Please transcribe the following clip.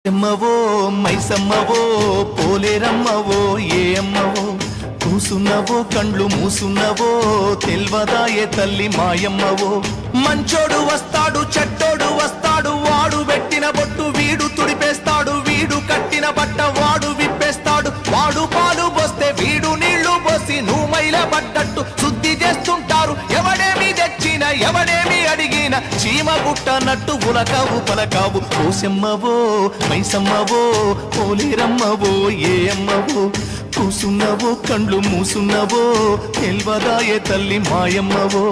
ఎమ్మవో మైసమ్మవో పోలేరమ్మవో ఏ అమ్మవో కూసున్నవో కండ్లు మూసున్నవో తెల్వదాయే తల్లి మాయమ్మవో మంచోడు వస్తాడు చెడ్డోడు వస్తాడు వాడు పెట్టిన బొట్టు వీడు తుడిపేస్తాడు వీడు కట్టిన బట్ట వాడు విప్పేస్తాడు వాడు పాలు పోస్తే వీడు నీళ్లు పోసి నువ్వు మైల పడ్డట్టు శుద్ధి చేస్తుంటారు ఎవడేమి తెచ్చిన ఎవడేమి అడిగిన చీమ గుట్టనట్టు ఉలకావు పలకావు పోసెమ్మవో మైసమ్మవో పోలేరమ్మవో ఏ అమ్మవో కూసున్నవో కండ్లు మూసున్నవో తెల్వదాయే తల్లి మాయమ్మవో